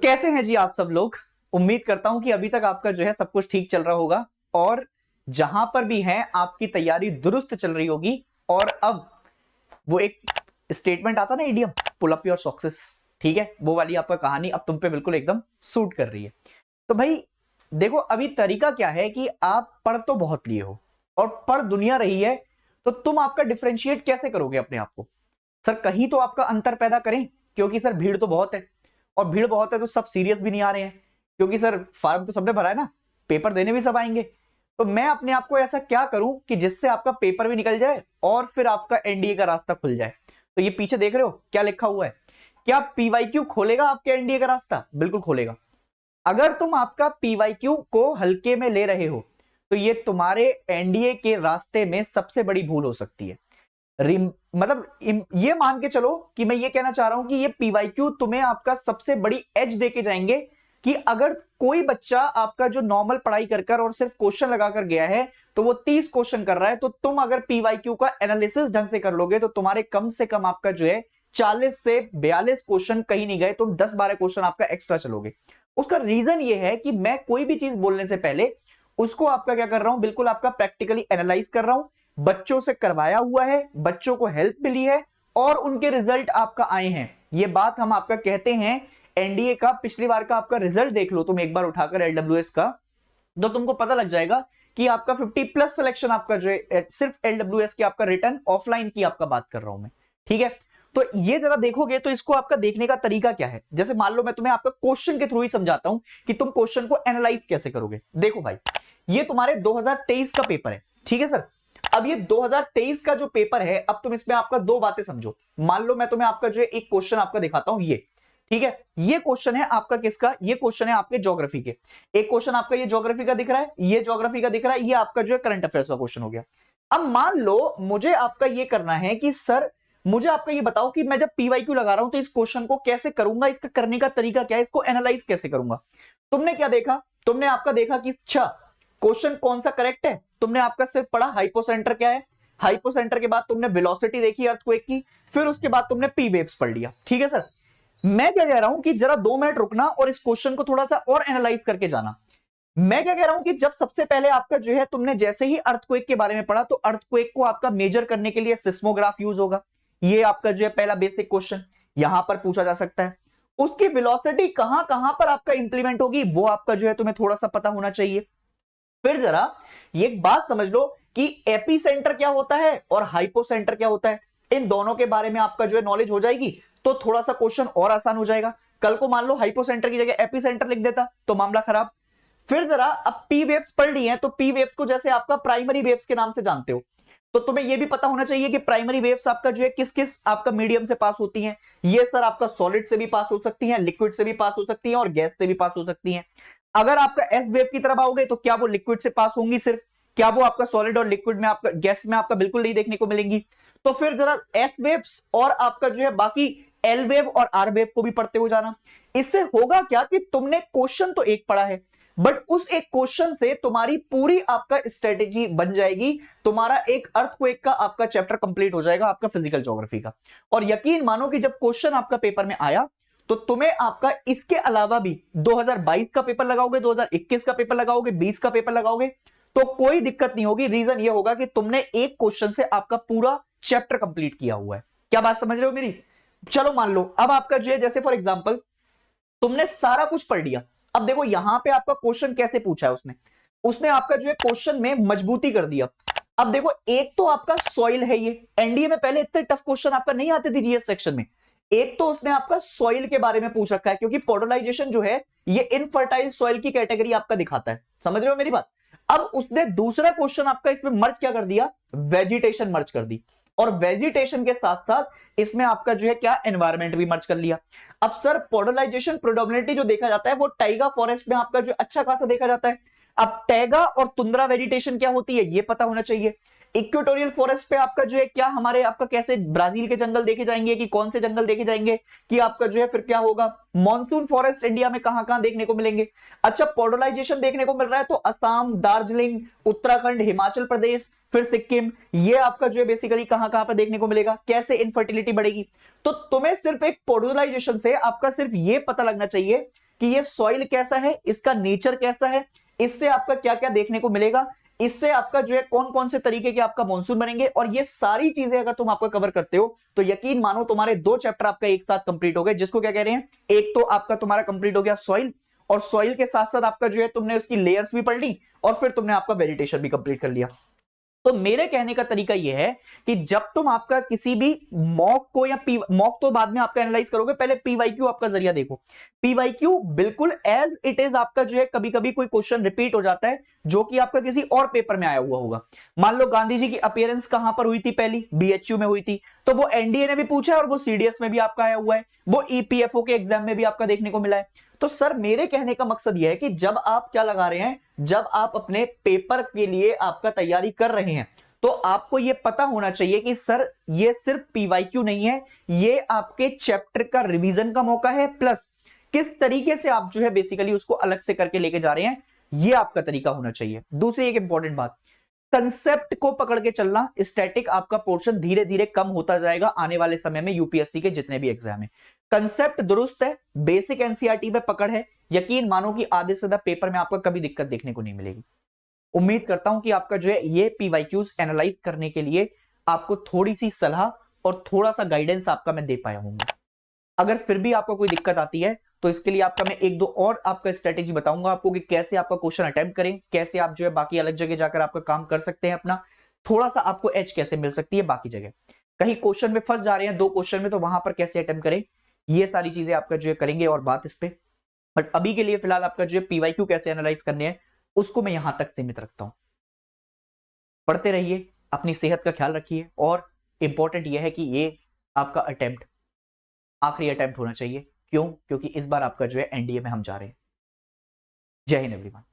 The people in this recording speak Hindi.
कैसे हैं जी आप सब लोग। उम्मीद करता हूं कि अभी तक आपका जो है सब कुछ ठीक चल रहा होगा और जहां पर भी है आपकी तैयारी दुरुस्त चल रही होगी। और अब वो एक स्टेटमेंट आता ना, इडियम, पुल अप योर सॉक्सेस, ठीक है, वो वाली आपका कहानी अब तुम पे बिल्कुल एकदम सूट कर रही है। तो भाई देखो, अभी तरीका क्या है कि आप पढ़ तो बहुत लिए हो और पढ़ दुनिया रही है, तो तुम आपका डिफरेंशिएट कैसे करोगे अपने आप को। सर कहीं तो आपका अंतर पैदा करें, क्योंकि सर भीड़ तो बहुत है और भीड़ बहुत है तो सब सीरियस भी नहीं आ रहे हैं, क्योंकि सर फॉर्म तो सबने भरा है ना, पेपर देने भी सब आएंगे। तो मैं अपने आप को ऐसा क्या करूं कि जिससे आपका पेपर भी निकल जाए और फिर आपका एनडीए का रास्ता खुल जाए। तो ये पीछे देख रहे हो क्या लिखा हुआ है, क्या पीवाईक्यू खोलेगा आपके एनडीए का रास्ता? बिल्कुल खोलेगा। अगर तुम आपका पीवाईक्यू को हल्के में ले रहे हो तो ये तुम्हारे एनडीए के रास्ते में सबसे बड़ी भूल हो सकती है। मतलब ये मान के चलो कि मैं ये कहना चाह रहा हूं कि ये पीवाईक्यू तुम्हें आपका सबसे बड़ी एज देके जाएंगे कि अगर कोई बच्चा आपका जो नॉर्मल पढ़ाई कर कर और सिर्फ क्वेश्चन लगाकर गया है तो वो 30 क्वेश्चन कर रहा है, तो तुम अगर पीवाईक्यू का एनालिसिस ढंग से कर लोगे तो तुम्हारे कम से कम आपका जो है 40 से 42 क्वेश्चन कहीं नहीं गए, तुम 10-12 क्वेश्चन आपका एक्स्ट्रा चलोगे। उसका रीजन ये है कि मैं कोई भी चीज बोलने से पहले उसको आपका क्या कर रहा हूं, बिल्कुल आपका प्रैक्टिकली एनालाइज कर रहा हूं, बच्चों से करवाया हुआ है, बच्चों को हेल्प मिली है और उनके रिजल्ट आपका आए हैं। ये बात हम आपका कहते हैं। एनडीए का पिछली बार का आपका रिजल्ट देख लो तुम एक बार उठाकर एलडब्ल्यूएस का, तो तुमको पता लग जाएगा कि आपका 50+ सिलेक्शन आपका जो है सिर्फ एलडब्ल्यूएस की आपका रिटर्न ऑफलाइन की आपका बात कर रहा हूं मैं, ठीक है। तो ये जरा देखोगे तो इसको आपका देखने का तरीका क्या है। जैसे मान लो मैं तुम्हें आपका क्वेश्चन के थ्रू ही समझाता हूं कि तुम क्वेश्चन को एनालाइज कैसे करोगे। देखो भाई, ये तुम्हारे 2023 का पेपर है, ठीक है सर। अब ये 2023 का जो पेपर है, अब तुम इसमें आपका दो बातें समझो। मान लो मैं तुम्हें आपका जो है एक क्वेश्चन आपका दिखाता हूं, ये ठीक है, ये क्वेश्चन है आपका किसका, ये क्वेश्चन है आपके ज्योग्राफी के। एक क्वेश्चन आपका ये ज्योग्राफी का दिख रहा है, ये ज्योग्राफी का दिख रहा है, ये आपका जो है करंट अफेयर्स का क्वेश्चन हो गया। अब मान लो मुझे आपका ये करना है कि सर मुझे आपका ये बताओ कि मैं जब पीवाईक्यू लगा रहा हूं तो इस क्वेश्चन को कैसे करूंगा, इसका करने का तरीका क्या है, इसको एनालाइज कैसे करूंगा। तुमने क्या देखा, तुमने आपका देखा कि अच्छा क्वेश्चन कौन सा करेक्ट है, तुमने आपका सिर्फ पढ़ा हाइपोसेंटर क्या है, हाइपोसेंटर के बाद तुमने वेलोसिटी देखी अर्थक्वेक की, फिर उसके बाद तुमने पी वेव्स पढ़ लिया, ठीक है सर। मैं क्या कह रहा हूं कि जरा 2 मिनट रुकना और इस क्वेश्चन को थोड़ा सा और एनालाइज करके जाना। मैं क्या कह रहा हूं कि जब सबसे पहले आपका जो है तुमने जैसे ही अर्थक्वेक के बारे में पढ़ा तो अर्थक्वेक को आपका मेजर करने के लिए सिस्मोग्राफ यूज होगा, ये आपका जो है पहला बेसिक क्वेश्चन यहां पर पूछा जा सकता है। उसकी वेलोसिटी कहां कहां पर आपका इंप्लीमेंट होगी वो आपका जो है तुम्हें थोड़ा सा पता होना चाहिए। फिर जरा ये एक बात समझ लो कि एपीसेंटर क्या होता है और हाइपोसेंटर क्या होता है, इन दोनों के बारे में आपका जो है नॉलेज हो जाएगी तो थोड़ा सा क्वेश्चन और आसान हो जाएगा। कल को मान लो हाइपोसेंटर की जगह एपीसेंटर लिख देता तो मामला खराब। फिर जरा अब पी वेव्स पढ़ ली है तो पी वेव्स को जैसे आपका प्राइमरी वेव्स के नाम से जानते हो, तो तुम्हें यह भी पता होना चाहिए कि प्राइमरी वेव्स आपका जो है किस किस आपका मीडियम से पास होती हैं। ये सर आपका सॉलिड से भी पास हो सकती हैं, लिक्विड से भी पास हो सकती हैं और गैस से भी पास हो सकती हैं। अगर आपका एस वेव की तरफ आओगे तो क्या वो लिक्विड से पास होंगी सिर्फ, क्या वो आपका सॉलिड और लिक्विड में आपका गैस में आपका बिल्कुल नहीं देखने को मिलेंगी। तो फिर जरा एस वेव्स और आपका जो है बाकी एल वेव और आर वेव को भी पढ़ते हो जाना। इससे होगा क्या कि तुमने क्वेश्चन तो एक पढ़ा है बट उस एक क्वेश्चन से तुम्हारी पूरी आपका स्ट्रेटेजी बन जाएगी, तुम्हारा एक अर्थक्वेक का आपका चैप्टर कंप्लीट हो जाएगा आपका फिजिकल ज्योग्राफी का। और यकीन मानो कि जब क्वेश्चन आपका पेपर में आया तो तुम्हें आपका इसके अलावा भी 2022 का पेपर लगाओगे, 2021 का पेपर लगाओगे, 20 का पेपर लगाओगे तो कोई दिक्कत नहीं होगी। रीजन ये होगा कि तुमने एक क्वेश्चन से आपका पूरा चैप्टर कंप्लीट किया हुआ है। क्या बात समझ रहे हो मेरी? चलो मान लो अब आपका जो है जैसे फॉर एग्जांपल तुमने सारा कुछ पढ़ लिया। अब देखो यहां पे आपका क्वेश्चन कैसे पूछा है उसने आपका जो है क्वेश्चन में मजबूती कर दिया। अब देखो एक तो आपका सॉइल है, ये एनडीए में पहले इतने टफ क्वेश्चन आपका नहीं आते थे जीएस सेक्शन में। एक तो उसने आपका सॉइल के बारे में पूछ रखा है क्योंकि पोडोलाइजेशन जो है ये इनफर्टाइल सॉइल की कैटेगरी आपका दिखाता है, समझ रहे हो मेरी बात। अब उसने दूसरा क्वेश्चन आपका इसमें मर्ज क्या कर दिया, वेजिटेशन मर्ज कर दी और वेजिटेशन के साथ साथ इसमें आपका जो है क्या एनवायरमेंट भी मर्ज कर लिया। अब सर पोडोलाइजेशन प्रोडोमिनेटली जो देखा जाता है वो टाइगा फॉरेस्ट में आपका जो अच्छा खासा देखा जाता है। अब टैगा और तुंद्रा वेजिटेशन क्या होती है ये पता होना चाहिए। इक्वेटोरियल फॉरेस्ट पे आपका जो है क्या हमारे आपका कैसे ब्राजील के जंगल देखे जाएंगे कि कौन से जंगल देखे जाएंगे कि आपका जो है फिर क्या होगा, मॉनसून फॉरेस्ट इंडिया में कहां कहां देखने को मिलेंगे। अच्छा पोडोलाइजेशन देखने को मिल रहा है तो असम, दार्जिलिंग, उत्तराखंड, हिमाचल प्रदेश, फिर सिक्किम, ये आपका जो है बेसिकली कहां कहां पर देखने को मिलेगा, कैसे इनफर्टिलिटी बढ़ेगी। तो तुम्हें सिर्फ एक पोडोलाइजेशन से आपका सिर्फ ये पता लगना चाहिए कि ये सॉइल कैसा है, इसका नेचर कैसा है, इससे आपका क्या क्या देखने को मिलेगा, इससे आपका जो है कौन कौन से तरीके के आपका मॉनसून बनेंगे। और ये सारी चीजें अगर तुम आपका कवर करते हो तो यकीन मानो तुम्हारे 2 चैप्टर आपका एक साथ कंप्लीट हो गए, जिसको क्या कह रहे हैं, एक तो आपका तुम्हारा कंप्लीट हो गया सॉइल, और सॉइल के साथ साथ आपका जो है तुमने उसकी लेयर्स भी पढ़ ली, और फिर तुमने आपका वेजिटेशन भी कंप्लीट कर लिया। तो मेरे कहने का तरीका यह है कि जब तुम आपका किसी भी मॉक को या मॉक तो बाद में आपका एनालाइज करोगे, पहले पीवाईक्यू आपका जरिया देखो। पीवाईक्यू बिल्कुल एज इट इज आपका जो है, कभी कभी कोई क्वेश्चन रिपीट हो जाता है जो कि आपका किसी और पेपर में आया हुआ होगा। मान लो गांधी जी की अपीयरेंस कहां पर हुई थी, पहली बीएचयू में हुई थी, तो वो एनडीए ने भी पूछा और वो सीडीएस में भी आपका आया हुआ है, वो ईपीएफओ के एग्जाम में भी आपका देखने को मिला है। तो सर मेरे कहने का मकसद यह है कि जब आप क्या लगा रहे हैं, जब आप अपने पेपर के लिए आपका तैयारी कर रहे हैं, तो आपको यह पता होना चाहिए कि सर ये सिर्फ पीवाईक्यू नहीं है, ये आपके चैप्टर का रिवीजन का मौका है, प्लस किस तरीके से आप जो है बेसिकली उसको अलग से करके लेके जा रहे हैं, ये आपका तरीका होना चाहिए। दूसरी एक इंपॉर्टेंट बात, कंसेप्ट को पकड़ के चलना। स्टैटिक आपका पोर्शन धीरे धीरे कम होता जाएगा आने वाले समय में, यूपीएससी के जितने भी एग्जाम है। कंसेप्ट दुरुस्त है, बेसिक एनसीईआरटी पे पकड़ है, यकीन मानो कि आधे से ज्यादा पेपर में आपको कभी दिक्कत देखने को नहीं मिलेगी। उम्मीद करता हूं कि आपका जो है ये पीवाईक्यूज एनालाइज करने के लिए आपको थोड़ी सी सलाह और थोड़ा सा गाइडेंस आपका मैं दे पाया हूंगा। अगर फिर भी आपको कोई दिक्कत आती है तो इसके लिए आपका मैं एक दो और आपका स्ट्रेटेजी बताऊंगा आपको कि कैसे आपका क्वेश्चन अटेम्प्ट करें, कैसे आप जो है बाकी अलग जगह जाकर आपका काम कर सकते हैं, अपना थोड़ा सा आपको एज कैसे मिल सकती है बाकी जगह। कहीं क्वेश्चन में फंस जा रहे हैं 2 क्वेश्चन में, तो वहां पर कैसे अटेम्प्ट करें, ये सारी चीजें आपका जो है करेंगे और बात इस पे। बट अभी के लिए फिलहाल आपका जो है पीवाईक्यू कैसे एनालाइज करने हैं उसको मैं यहां तक सीमित रखता हूं। पढ़ते रहिए, अपनी सेहत का ख्याल रखिए, और इंपॉर्टेंट यह है कि ये आपका अटेम्प्ट आखिरी अटेम्प्ट होना चाहिए। क्यों? क्योंकि इस बार आपका जो है एनडीए में हम जा रहे हैं। जय हिंद एवरीवन।